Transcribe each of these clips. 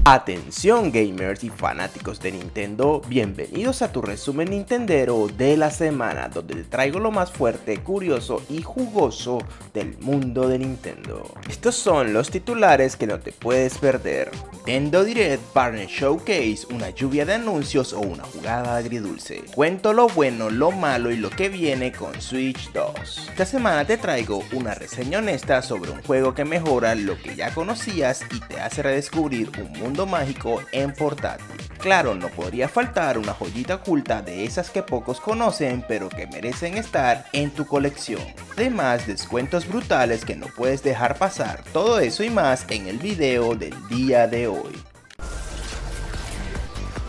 Atención gamers y fanáticos de Nintendo, bienvenidos a tu resumen nintendero de la semana, donde te traigo lo más fuerte, curioso y jugoso del mundo de Nintendo. Estos son los titulares que no te puedes perder. Nintendo Direct Partner Showcase, una lluvia de anuncios o una jugada agridulce. Cuento lo bueno, lo malo y lo que viene con Switch 2. Esta semana te traigo una reseña honesta sobre un juego que mejora lo que ya conocías y te hace redescubrir un mundo mágico en portátil. Claro, no podría faltar una joyita oculta de esas que pocos conocen pero que merecen estar en tu colección. Además, descuentos brutales que no puedes dejar pasar. Todo eso y más en el video del día de hoy.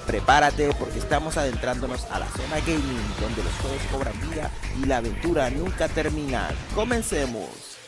Prepárate porque estamos adentrándonos a la zona gaming donde los juegos cobran vida y la aventura nunca termina. ¡Comencemos!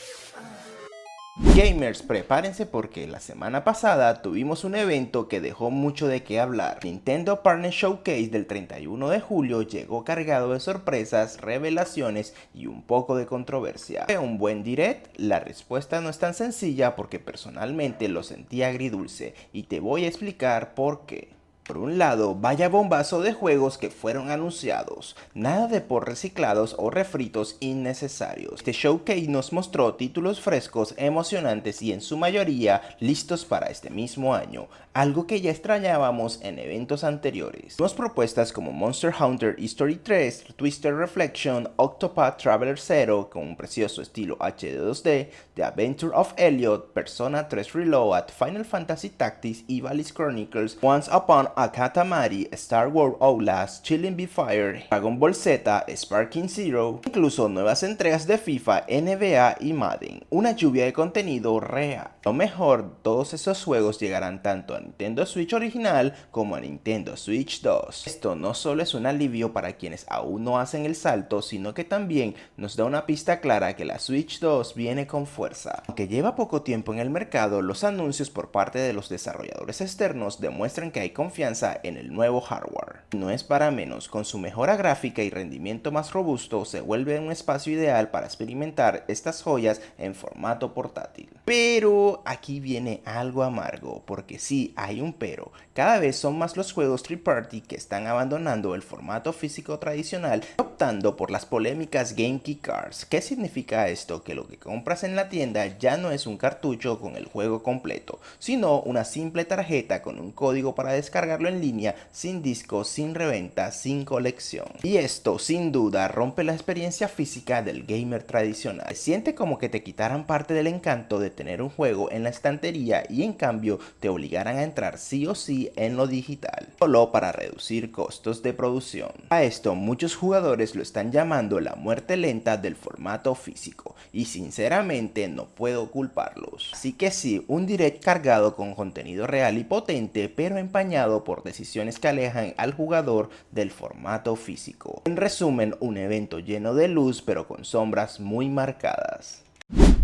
Gamers, prepárense porque la semana pasada tuvimos un evento que dejó mucho de qué hablar. Nintendo Partner Showcase del 31 de julio llegó cargado de sorpresas, revelaciones y un poco de controversia. ¿Fue un buen direct? La respuesta no es tan sencilla porque personalmente lo sentí agridulce y te voy a explicar por qué. Por un lado, vaya bombazo de juegos que fueron anunciados, nada de por reciclados o refritos innecesarios. Este showcase nos mostró títulos frescos, emocionantes y en su mayoría listos para este mismo año, algo que ya extrañábamos en eventos anteriores. Nuevas propuestas como Monster Hunter History 3, Twister Reflection, Octopath Traveler 0 con un precioso estilo HD 2D, The Adventure of Elliot, Persona 3 Reload, Final Fantasy Tactics y Valis Chronicles, Once Upon a Katamari, Star Wars Outlast, Chilling Be Fire, Dragon Ball Z, Sparking Zero, incluso nuevas entregas de FIFA, NBA y Madden, una lluvia de contenido real. Lo mejor, todos esos juegos llegarán tanto a Nintendo Switch original como a Nintendo Switch 2. Esto no solo es un alivio para quienes aún no hacen el salto, sino que también nos da una pista clara que la Switch 2 viene con fuerza. Aunque lleva poco tiempo en el mercado, los anuncios por parte de los desarrolladores externos demuestran que hay confianza en el nuevo hardware. No es para menos, con su mejora gráfica y rendimiento más robusto se vuelve un espacio ideal para experimentar estas joyas en formato portátil. Pero aquí viene algo amargo, porque sí, hay un pero. Cada vez son más los juegos third party que están abandonando el formato físico tradicional, optando por las polémicas Game Key Cards. ¿Qué significa esto? Que lo que compras en la tienda ya no es un cartucho con el juego completo, sino una simple tarjeta con un código para descargarlo en línea, sin disco, sin reventa, sin colección. Y esto sin duda rompe la experiencia física del gamer tradicional. Se siente como que te quitaran parte del encanto de tener un juego en la estantería y en cambio te obligaran a entrar sí o sí en lo digital, solo para reducir costos de producción. A esto muchos jugadores lo están llamando la muerte lenta del formato físico y sinceramente no puedo culparlos. Así que sí, un direct cargado con contenido real y potente, pero empañado por decisiones que alejan al jugador del formato físico. En resumen, un evento lleno de luz pero con sombras muy marcadas.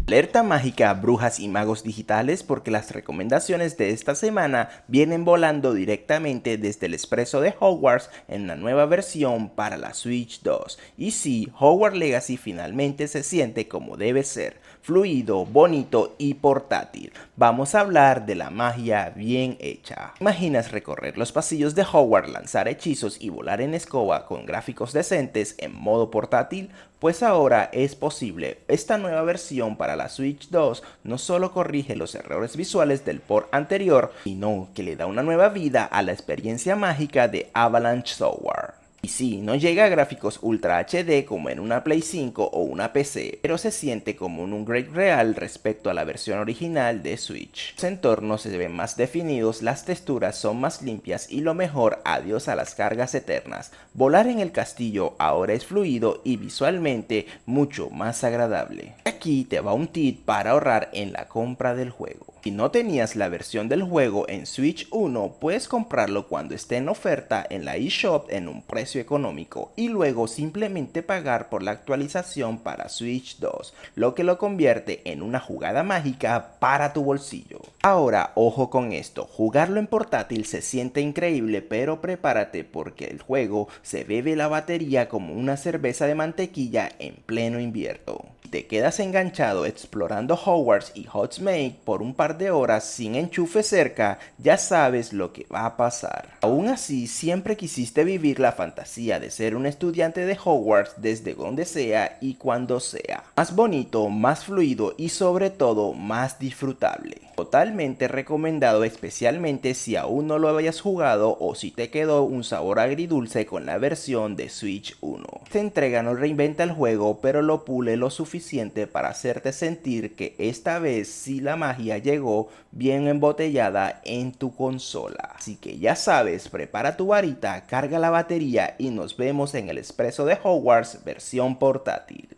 Alerta mágica, brujas y magos digitales, porque las recomendaciones de esta semana vienen volando directamente desde el expreso de Hogwarts en la nueva versión para la Switch 2. Y sí, Hogwarts Legacy finalmente se siente como debe ser, fluido, bonito y portátil. Vamos a hablar de la magia bien hecha. ¿Imaginas recorrer los pasillos de Hogwarts, lanzar hechizos y volar en escoba con gráficos decentes en modo portátil? Pues ahora es posible. Esta nueva versión para la Switch 2 no solo corrige los errores visuales del port anterior, sino que le da una nueva vida a la experiencia mágica de Avalanche Software. Y sí, no llega a gráficos Ultra HD como en una Play 5 o una PC, pero se siente como un upgrade real respecto a la versión original de Switch. Los entornos se ven más definidos, las texturas son más limpias y lo mejor, adiós a las cargas eternas. Volar en el castillo ahora es fluido y visualmente mucho más agradable. Aquí te va un tip para ahorrar en la compra del juego. Si no tenías la versión del juego en Switch 1, puedes comprarlo cuando esté en oferta en la eShop en un precio económico y luego simplemente pagar por la actualización para Switch 2, lo que lo convierte en una jugada mágica para tu bolsillo. Ahora, ojo con esto, jugarlo en portátil se siente increíble, pero prepárate porque el juego se bebe la batería como una cerveza de mantequilla en pleno invierno. Te quedas enganchado explorando Hogwarts y Hogsmeade por un par par de horas sin enchufe cerca, ya sabes lo que va a pasar. Aún así, siempre quisiste vivir la fantasía de ser un estudiante de Hogwarts desde donde sea y cuando sea. Más bonito, más fluido y sobre todo más disfrutable. Totalmente recomendado, especialmente si aún no lo habías jugado o si te quedó un sabor agridulce con la versión de Switch 1. Esta entrega no reinventa el juego, pero lo pule lo suficiente para hacerte sentir que esta vez sí la magia llegó bien embotellada en tu consola. Así que ya sabes, prepara tu varita, carga la batería y nos vemos en el Expreso de Hogwarts versión portátil.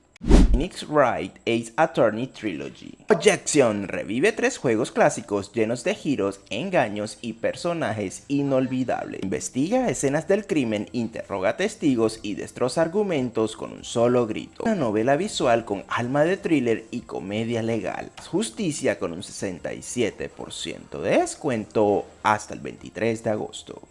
Phoenix Wright Ace Attorney Trilogy. Objection revive 3 juegos clásicos llenos de giros, engaños y personajes inolvidables. Investiga escenas del crimen, interroga testigos y destroza argumentos con un solo grito. Una novela visual con alma de thriller y comedia legal. Justicia con un 67% de descuento hasta el 23 de agosto.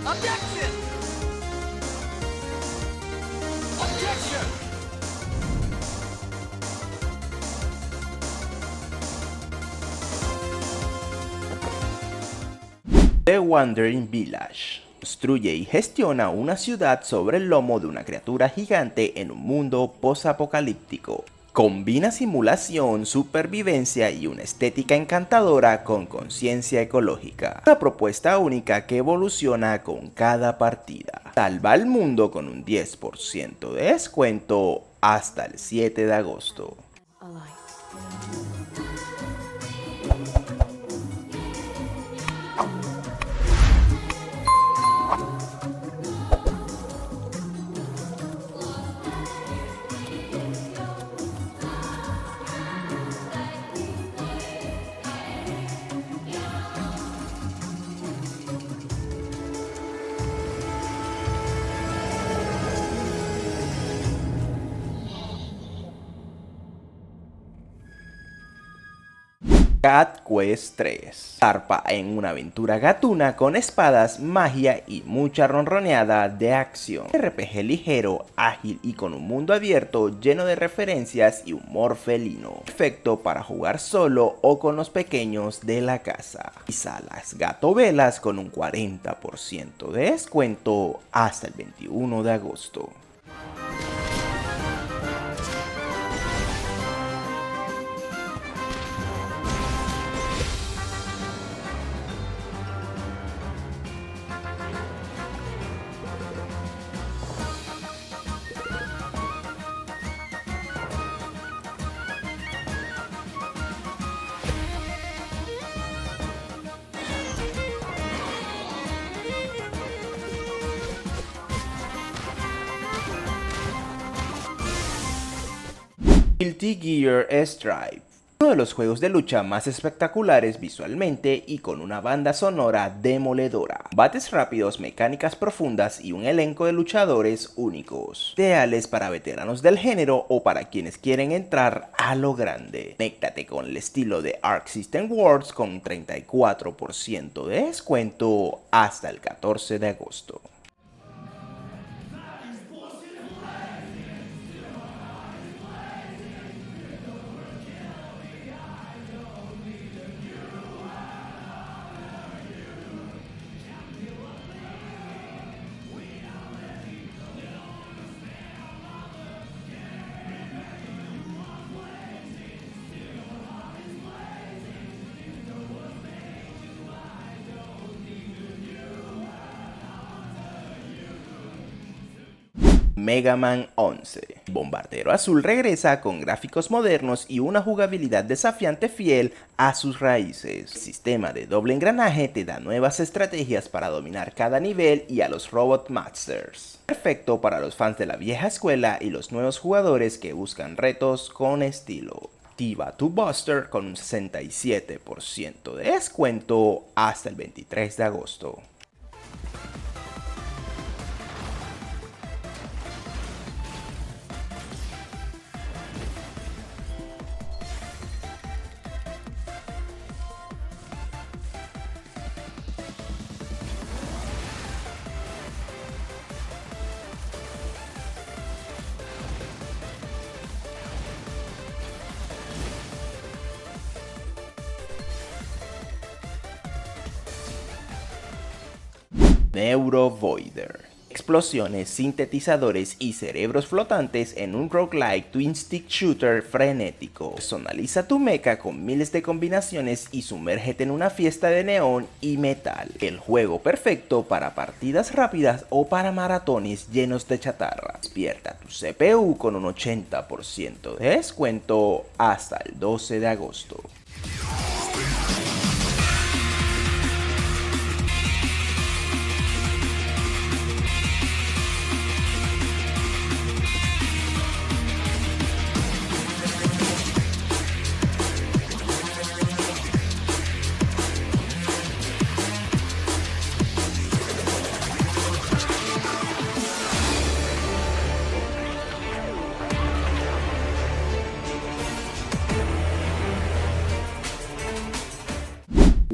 Objection! Objection! The Wandering Village. Construye y gestiona una ciudad sobre el lomo de una criatura gigante en un mundo post-apocalíptico. Combina simulación, supervivencia y una estética encantadora con conciencia ecológica. Una propuesta única que evoluciona con cada partida. Salva al mundo con un 10% de descuento hasta el 7 de agosto. Cat Quest 3. Zarpa en una aventura gatuna con espadas, magia y mucha ronroneada de acción. RPG ligero, ágil y con un mundo abierto lleno de referencias y humor felino. Perfecto para jugar solo o con los pequeños de la casa. Y salas Gato Velas con un 40% de descuento hasta el 21 de agosto. Guilty Gear Strive. Uno de los juegos de lucha más espectaculares visualmente y con una banda sonora demoledora. Combates rápidos, mecánicas profundas y un elenco de luchadores únicos. Ideales para veteranos del género o para quienes quieren entrar a lo grande. Conéctate con el estilo de Arc System Works con un 34% de descuento hasta el 14 de agosto. Mega Man 11. Bombardero Azul regresa con gráficos modernos y una jugabilidad desafiante fiel a sus raíces. El sistema de doble engranaje te da nuevas estrategias para dominar cada nivel y a los Robot Masters. Perfecto para los fans de la vieja escuela y los nuevos jugadores que buscan retos con estilo. Activa tu Buster con un 67% de descuento hasta el 23 de agosto. Neurovoider. Explosiones, sintetizadores y cerebros flotantes en un roguelike twin stick shooter frenético. Personaliza tu mecha con miles de combinaciones y sumérgete en una fiesta de neón y metal. El juego perfecto para partidas rápidas o para maratones llenos de chatarra. Despierta tu CPU con un 80% de descuento hasta el 12 de agosto.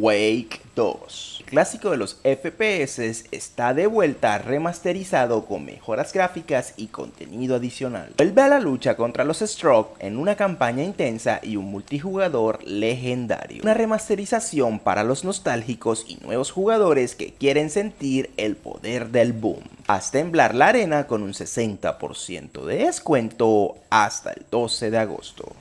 Quake 2. El clásico de los FPS está de vuelta remasterizado con mejoras gráficas y contenido adicional. Vuelve a la lucha contra los Stroke en una campaña intensa y un multijugador legendario. Una remasterización para los nostálgicos y nuevos jugadores que quieren sentir el poder del boom. Haz temblar la arena con un 60% de descuento hasta el 12 de agosto.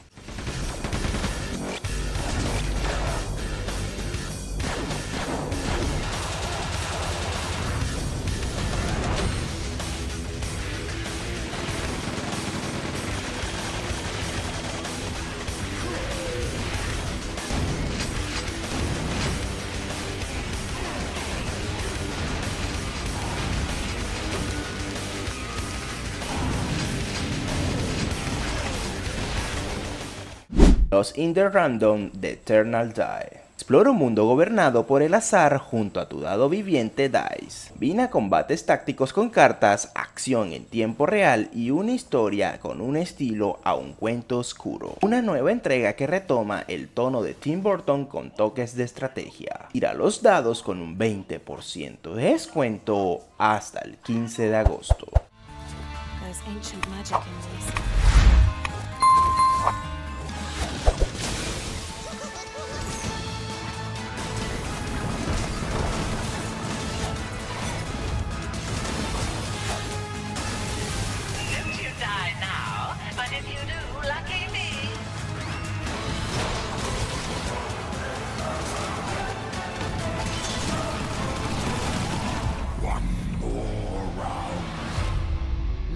Lost in the Random de Eternal Die. Explora un mundo gobernado por el azar junto a tu dado viviente Dice. Combina combates tácticos con cartas, acción en tiempo real y una historia con un estilo a un cuento oscuro. Una nueva entrega que retoma el tono de Tim Burton con toques de estrategia. Tira los dados con un 20% de descuento hasta el 15 de agosto.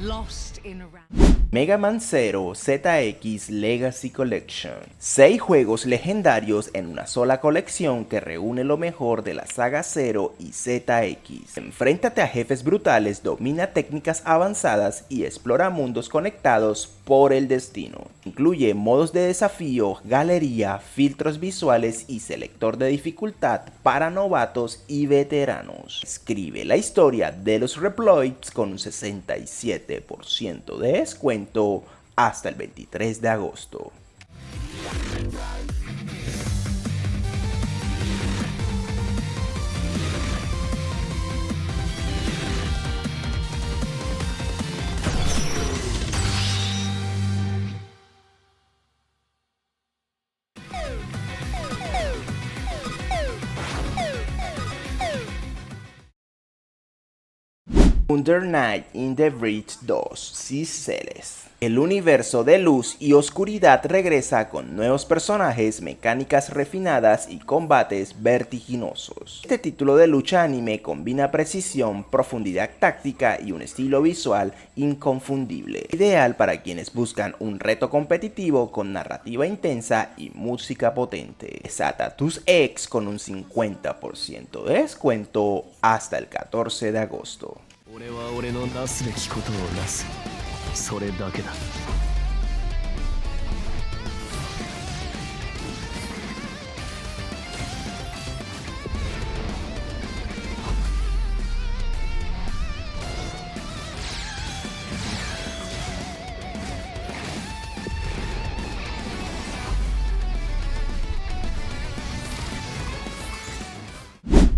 Lost in a round. Mega Man 0 ZX Legacy Collection. 6 juegos legendarios en una sola colección que reúne lo mejor de la saga 0 y ZX. Enfréntate a jefes brutales, domina técnicas avanzadas y explora mundos conectados por el destino. Incluye modos de desafío, galería, filtros visuales y selector de dificultad para novatos y veteranos. Escribe la historia de los Reploids con un 67% de descuento hasta el 23 de agosto. Under Night in the Breach 2 Ciseles. El universo de luz y oscuridad regresa con nuevos personajes, mecánicas refinadas y combates vertiginosos. Este título de lucha anime combina precisión, profundidad táctica y un estilo visual inconfundible. Ideal para quienes buscan un reto competitivo con narrativa intensa y música potente. Desata tus ex con un 50% de descuento hasta el 14 de agosto. 俺は俺のなすべきことをなす。それだけだ。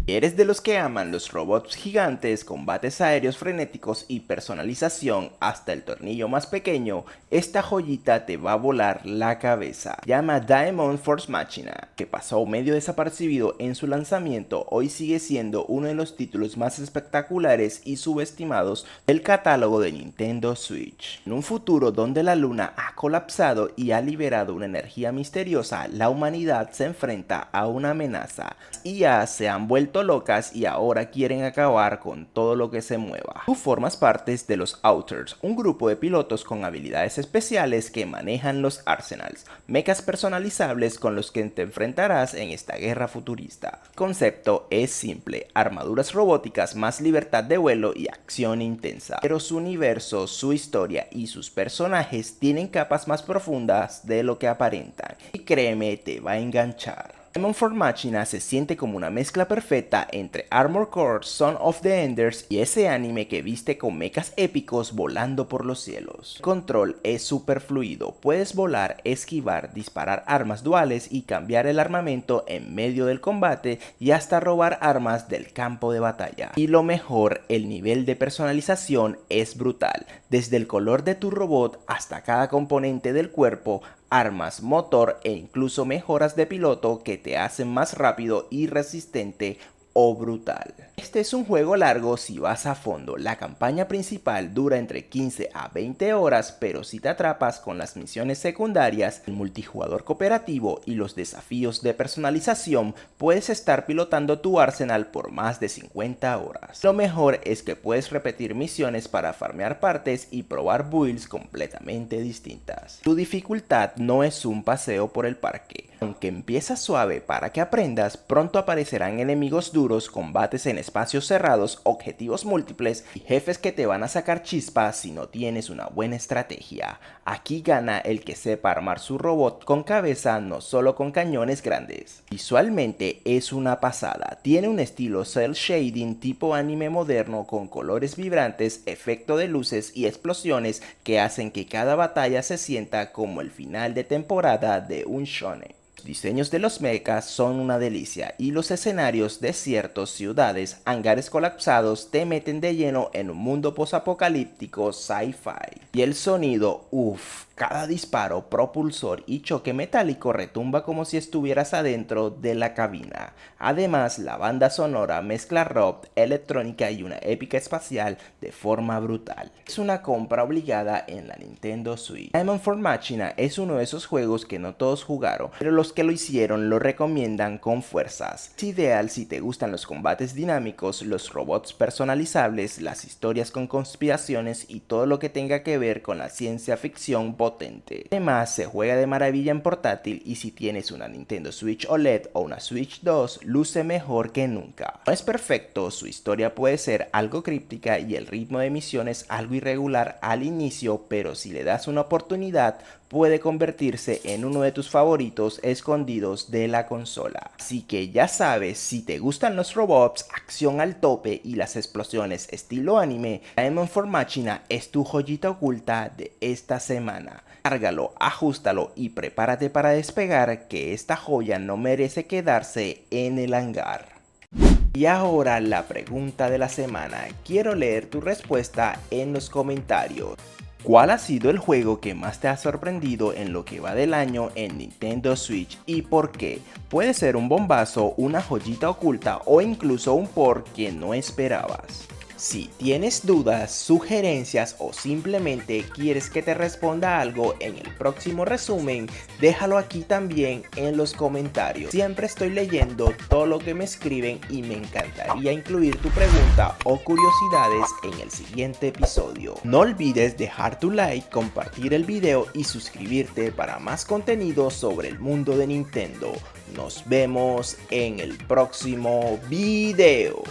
¿Eres de los que aman los robots gigantes, combates aéreos frenéticos y personalización hasta el tornillo más pequeño? Esta joyita te va a volar la cabeza. Llama Daemon Force Machina, que pasó medio desapercibido en su lanzamiento, hoy sigue siendo uno de los títulos más espectaculares y subestimados del catálogo de Nintendo Switch. En un futuro donde la luna ha colapsado y ha liberado una energía misteriosa, la humanidad se enfrenta a una amenaza. IA se han vuelto locas y ahora quieren acabar con todo lo que se mueva. Tú formas parte de los Outers, un grupo de pilotos con habilidades especiales que manejan los Arsenals, mechas personalizables con los que te enfrentarás en esta guerra futurista. El concepto es simple: armaduras robóticas más libertad de vuelo y acción intensa, pero su universo, su historia y sus personajes tienen capas más profundas de lo que aparentan, y créeme, te va a enganchar. Daemon Force Machina se siente como una mezcla perfecta entre Armored Core, Son of the Enders y ese anime que viste con mechas épicos volando por los cielos. El control es súper fluido, puedes volar, esquivar, disparar armas duales y cambiar el armamento en medio del combate y hasta robar armas del campo de batalla. Y lo mejor, el nivel de personalización es brutal, desde el color de tu robot hasta cada componente del cuerpo, armas, motor e incluso mejoras de piloto que te hacen más rápido y resistente o brutal. Este es un juego largo si vas a fondo. La campaña principal dura entre 15 a 20 horas, pero si te atrapas con las misiones secundarias, el multijugador cooperativo y los desafíos de personalización, puedes estar pilotando tu Arsenal por más de 50 horas. Lo mejor es que puedes repetir misiones para farmear partes y probar builds completamente distintas. Tu dificultad no es un paseo por el parque. Aunque empieza suave para que aprendas, pronto aparecerán enemigos duros, combates en espacios cerrados, objetivos múltiples y jefes que te van a sacar chispas si no tienes una buena estrategia. Aquí gana el que sepa armar su robot con cabeza, no solo con cañones grandes. Visualmente es una pasada, tiene un estilo cel shading tipo anime moderno con colores vibrantes, efecto de luces y explosiones que hacen que cada batalla se sienta como el final de temporada de un shonen. Los diseños de los mechas son una delicia y los escenarios, desiertos, ciudades, hangares colapsados te meten de lleno en un mundo posapocalíptico sci-fi. Y el sonido, uff, cada disparo, propulsor y choque metálico retumba como si estuvieras adentro de la cabina. Además, la banda sonora mezcla rock, electrónica y una épica espacial de forma brutal. Es una compra obligada en la Nintendo Switch. Daemon Force Machina es uno de esos juegos que no todos jugaron, pero los que lo hicieron lo recomiendan con fuerzas. Es ideal si te gustan los combates dinámicos, los robots personalizables, las historias con conspiraciones y todo lo que tenga que ver con la ciencia ficción potente. Además, se juega de maravilla en portátil y si tienes una Nintendo Switch OLED o una Switch 2, luce mejor que nunca. No es perfecto, su historia puede ser algo críptica y el ritmo de misiones algo irregular al inicio, pero si le das una oportunidad, puede convertirse en uno de tus favoritos escondidos de la consola. Así que ya sabes, si te gustan los robots, acción al tope y las explosiones estilo anime, Daemon Force Machina es tu joyita oculta de esta semana. Cárgalo, ajústalo y prepárate para despegar, que esta joya no merece quedarse en el hangar. Y ahora la pregunta de la semana. Quiero leer tu respuesta en los comentarios. ¿Cuál ha sido el juego que más te ha sorprendido en lo que va del año en Nintendo Switch y por qué? Puede ser un bombazo, una joyita oculta o incluso un por que no esperabas. Si tienes dudas, sugerencias o simplemente quieres que te responda algo en el próximo resumen, déjalo aquí también en los comentarios. Siempre estoy leyendo todo lo que me escriben y me encantaría incluir tu pregunta o curiosidades en el siguiente episodio. No olvides dejar tu like, compartir el video y suscribirte para más contenido sobre el mundo de Nintendo. Nos vemos en el próximo video.